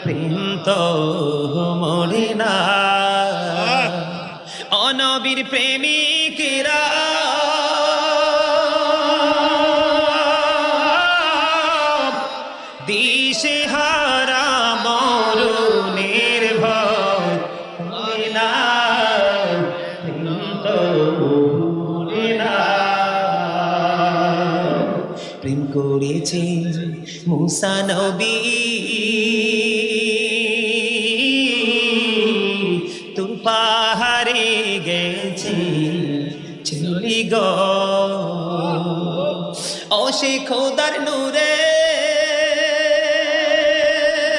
প্রেম তো মরে না। অনবীর প্রেমিকেরা দিশে হারা মরুনের ভয় মরে না, প্রেম তো মরে না। প্রেম করেছে মুসা নবী তুর পাহাড়ে গেছে চলি গো, ও সে খোদার নূরে